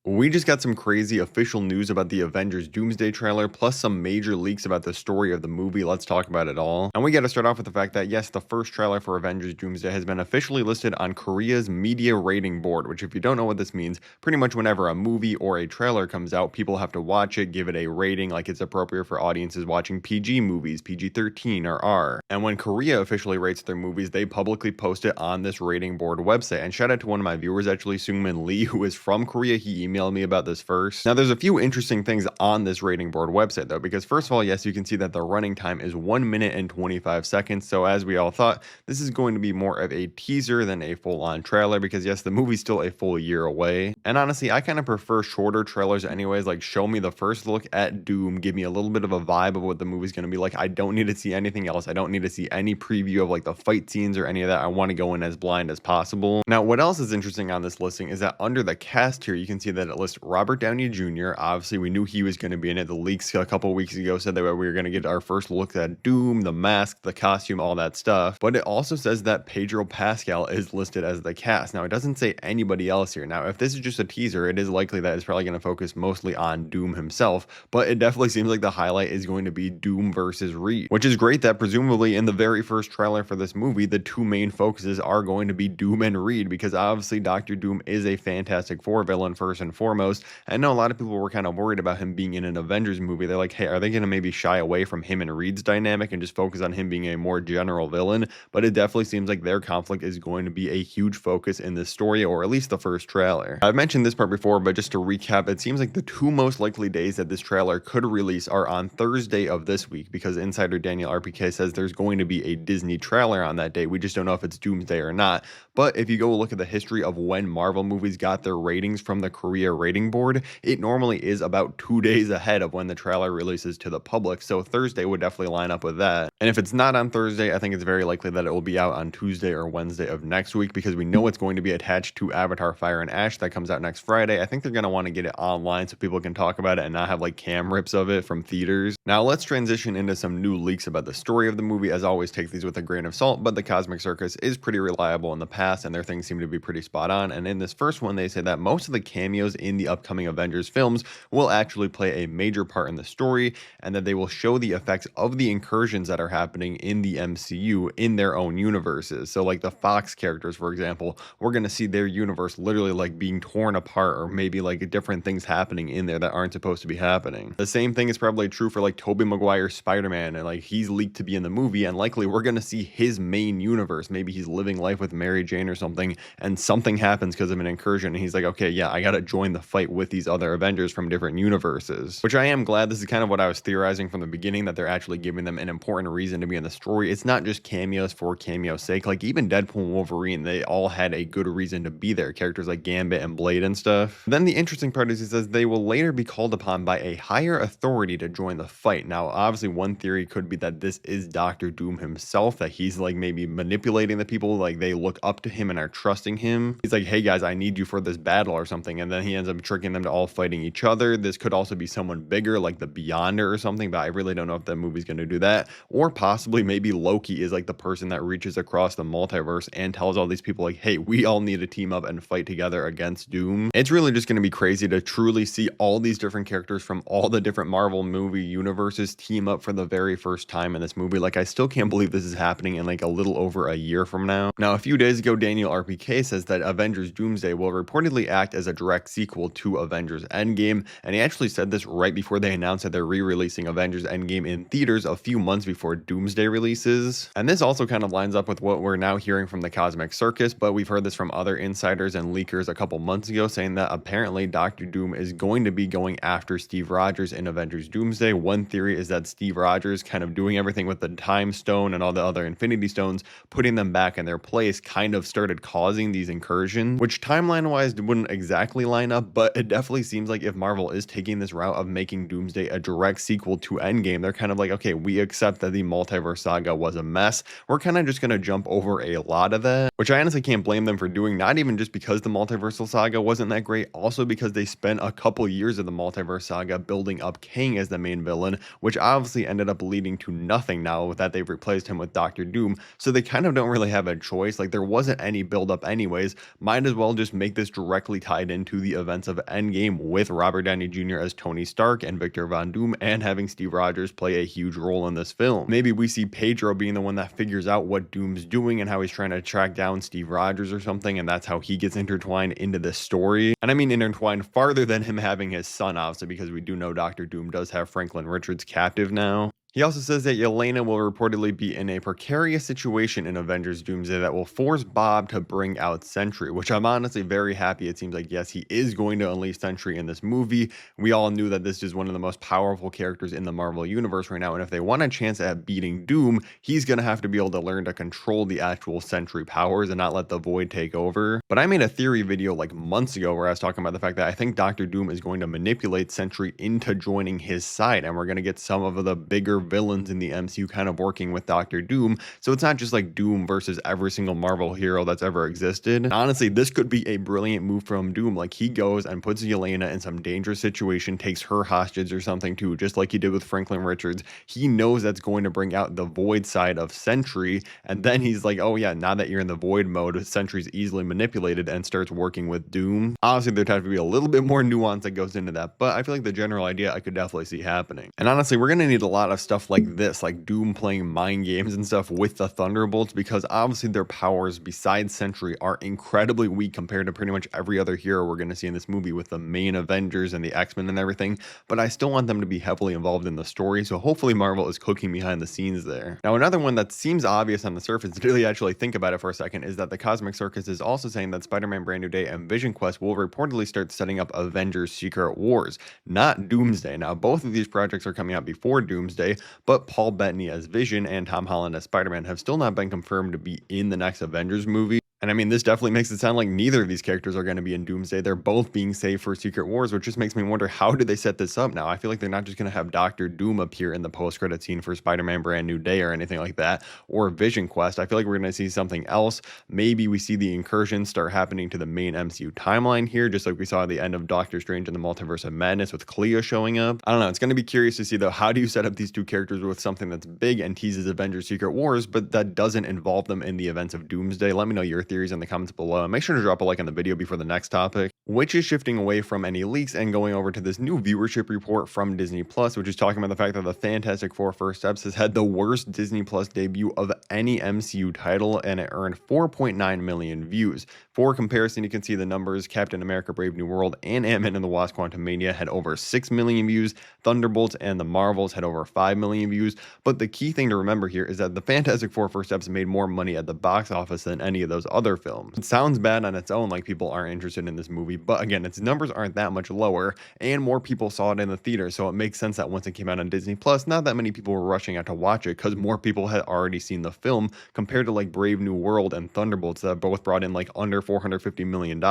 We just got some crazy official news about the Avengers Doomsday trailer, plus some major leaks about the story of the movie. Let's talk about it all. And we got to start off with the fact that, yes, the first trailer for Avengers Doomsday has been officially listed on Korea's media rating board, which, if you don't know what this means, pretty much whenever a movie or a trailer comes out, people have to watch it, give it a rating like it's appropriate for audiences watching PG movies, PG-13 or R. And when Korea officially rates their movies, they publicly post it on this rating board website. And shout out to one of my viewers, actually, Sungmin Lee, who is from Korea. He emailed me about this first. Now, there's a few interesting things on this rating board website, though, because first of all, yes, you can see that the running time is 1 minute and 25 seconds. So as we all thought, this is going to be more of a teaser than a full-on trailer, because yes, the movie's still a full year away. And honestly, I kind of prefer shorter trailers anyways. Like, show me the first look at Doom, give me a little bit of a vibe of what the movie's going to be like. I don't need to see anything else. I don't need to see any preview of like the fight scenes or any of that. I want to go in as blind as possible. Now, what else is interesting on this listing is that under the cast here, you can see that it lists Robert Downey Jr. Obviously, we knew he was going to be in it. The leaks a couple weeks ago said that we were going to get our first look at Doom, the mask, the costume, all that stuff. But it also says that Pedro Pascal is listed as the cast. Now, it doesn't say anybody else here. Now, if this is just a teaser, it is likely that it's probably going to focus mostly on Doom himself. But it definitely seems like the highlight is going to be Doom versus Reed, which is great that presumably in the very first trailer for this movie, the two main focuses are going to be Doom and Reed, because obviously Dr. Doom is a Fantastic Four villain first and foremost. I know a lot of people were kind of worried about him being in an Avengers movie. They're like, hey, are they going to maybe shy away from him and Reed's dynamic and just focus on him being a more general villain? But it definitely seems like their conflict is going to be a huge focus in this story, or at least the first trailer. I've mentioned this part before, but just to recap, it seems like the two most likely days that this trailer could release are on Thursday of this week, because insider Daniel RPK says there's going to be a Disney trailer on that day. We just don't know if it's Doomsday or not. But if you go look at the history of when Marvel movies got their ratings from the Korea rating board, it normally is about 2 days ahead of when the trailer releases to the public. So Thursday would definitely line up with that. And if it's not on Thursday, I think it's very likely that it will be out on Tuesday or Wednesday of next week, because we know it's going to be attached to Avatar Fire and Ash that comes out next Friday. I think they're going to want to get it online so people can talk about it and not have like cam rips of it from theaters. Now let's transition into some new leaks about the story of the movie. As always, take these with a grain of salt, but the Cosmic Circus is pretty reliable in the past and their things seem to be pretty spot on. And in this first one, they say that most of the cameos in the upcoming Avengers films will actually play a major part in the story, and that they will show the effects of the incursions that are happening in the MCU in their own universes. So like the Fox characters, for example, we're going to see their universe literally like being torn apart, or maybe like different things happening in there that aren't supposed to be happening. The same thing is probably true for like Tobey Maguire's Spider-Man, and like he's leaked to be in the movie, and likely we're going to see his main universe. Maybe he's living life with Mary Jane or something, and something happens because of an incursion, and he's like, okay, yeah, I got to join the fight with these other Avengers from different universes. Which I am glad. This is kind of what I was theorizing from the beginning, that they're actually giving them an important reason to be in the story. It's not just cameos for cameo's sake. Like even Deadpool and Wolverine, they all had a good reason to be there. Characters like Gambit and Blade and stuff. Then the interesting part is he says they will later be called upon by a higher authority to join the fight. Now, obviously one theory could be that this is Dr. Doom himself, that he's like maybe manipulating the people, like they look up to him and are trusting him. He's like, hey guys, I need you for this battle or something, and then he ends up tricking them to all fighting each other. This could also be someone bigger like the Beyonder or something, but I really don't know if that movie's going to do that. Or possibly maybe Loki is like the person that reaches across the multiverse and tells all these people like, hey, we all need to team up and fight together against Doom. It's really just going to be crazy to truly see all these different characters from all the different Marvel movie universes team up for the very first time in this movie. Like I still can't believe this is happening in like a little over a year from now. Now, a few days ago, Daniel RPK says that Avengers Doomsday will reportedly act as a direct sequel to Avengers Endgame, and he actually said this right before they announced that they're re-releasing Avengers Endgame in theaters a few months before Doomsday releases. And this also kind of lines up with what we're now hearing from the Cosmic Circus, but we've heard this from other insiders and leakers a couple months ago, saying that apparently Dr. Doom is going to be going after Steve Rogers in Avengers Doomsday. One theory is that Steve Rogers, kind of doing everything with the Time Stone and all the other Infinity Stones, putting them back in their place, kind of started causing these incursions, which timeline-wise wouldn't exactly line up, but it definitely seems like if Marvel is taking this route of making Doomsday a direct sequel to Endgame, they're kind of like, okay, we accept that the multiverse saga was a mess. We're kind of just going to jump over a lot of that, which I honestly can't blame them for doing, not even just because the multiversal saga wasn't that great, also because they spent a couple years of the multiverse saga building up Kang as the main villain, which obviously ended up leading to nothing now that they've replaced him with Dr. Doom. So they kind of don't really have a choice. Like there wasn't any build up anyways. Might as well just make this directly tied into the events of Endgame with Robert Downey Jr. as Tony Stark and Victor Von Doom, and having Steve Rogers play a huge role in this film. Maybe we see Pedro being the one that figures out what Doom's doing and how he's trying to track down Steve Rogers or something, and that's how he gets intertwined into this story. And I mean intertwined farther than him having his son, obviously, because we do know Doctor Doom does have Franklin Richards captive now. He also says that Yelena will reportedly be in a precarious situation in Avengers Doomsday that will force Bob to bring out Sentry, which I'm honestly very happy. It seems like, yes, he is going to unleash Sentry in this movie. We all knew that this is one of the most powerful characters in the Marvel Universe right now, and if they want a chance at beating Doom, he's going to have to be able to learn to control the actual Sentry powers and not let the Void take over. But I made a theory video like months ago where I was talking about the fact that I think Doctor Doom is going to manipulate Sentry into joining his side, and we're going to get some of the bigger villains in the MCU kind of working with Doctor Doom. So it's not just like Doom versus every single Marvel hero that's ever existed. Honestly, this could be a brilliant move from Doom. Like, he goes and puts Yelena in some dangerous situation, takes her hostage or something too, just like he did with Franklin Richards. He knows that's going to bring out the Void side of Sentry, and then he's like, oh yeah, now that you're in the Void mode, Sentry's easily manipulated, and starts working with Doom. Obviously, there'd have to be a little bit more nuance that goes into that, but I feel like the general idea I could definitely see happening. And honestly, we're gonna need a lot of stuff like this, like Doom playing mind games and stuff with the Thunderbolts, because obviously their powers besides Sentry are incredibly weak compared to pretty much every other hero we're going to see in this movie with the main Avengers and the X-Men and everything, but I still want them to be heavily involved in the story, so hopefully Marvel is cooking behind the scenes there. Now, another one that seems obvious on the surface, to really actually think about it for a second, is that the Cosmic Circus is also saying that Spider-Man Brand New Day and Vision Quest will reportedly start setting up Avengers Secret Wars, not Doomsday. Now, both of these projects are coming out before Doomsday, but Paul Bettany as Vision and Tom Holland as Spider-Man have still not been confirmed to be in the next Avengers movie. And I mean, this definitely makes it sound like neither of these characters are going to be in Doomsday. They're both being saved for Secret Wars, which just makes me wonder, how do they set this up now? I feel like they're not just going to have Doctor Doom appear in the post-credit scene for Spider-Man Brand New Day or anything like that, or Vision Quest. I feel like we're going to see something else. Maybe we see the incursions start happening to the main MCU timeline here, just like we saw at the end of Doctor Strange and the Multiverse of Madness with Clea showing up. I don't know. It's going to be curious to see, though, how do you set up these two characters with something that's big and teases Avengers Secret Wars, but that doesn't involve them in the events of Doomsday? Let me know your theories in the comments below. Make sure to drop a like on the video before the next topic, which is shifting away from any leaks and going over to this new viewership report from Disney Plus, which is talking about the fact that the Fantastic Four First Steps has had the worst Disney Plus debut of any MCU title, and it earned 4.9 million views. For comparison, you can see the numbers. Captain America Brave New World and Ant-Man and the Wasp Quantumania had over 6 million views. Thunderbolts and the Marvels had over 5 million views. But the key thing to remember here is that the Fantastic Four First Steps made more money at the box office than any of those other films. It sounds bad on its own, like people aren't interested in this movie, but again, its numbers aren't that much lower, and more people saw it in the theater, so it makes sense that once it came out on Disney Plus, not that many people were rushing out to watch it, because more people had already seen the film, compared to like Brave New World and Thunderbolts that both brought in like under $450 million.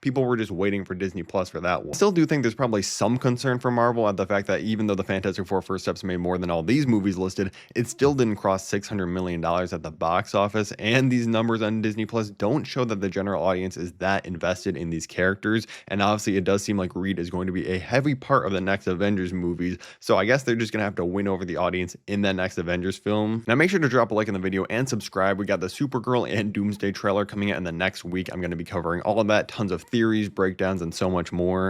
People were just waiting for Disney Plus for that one. I still do think there's probably some concern for Marvel at the fact that even though the Fantastic Four First Steps made more than all these movies listed, it still didn't cross $600 million at the box office, and these numbers on Disney Plus don't show that the general audience is that invested in these characters, and obviously it does seem like Reed is going to be a heavy part of the next Avengers movies, so I guess they're just gonna have to win over the audience in that next Avengers film. Now make sure to drop a like in the video and subscribe. We got the Supergirl and Doomsday trailer coming out in the next week. I'm going to be covering all of that, tons of theories, breakdowns, and so much more.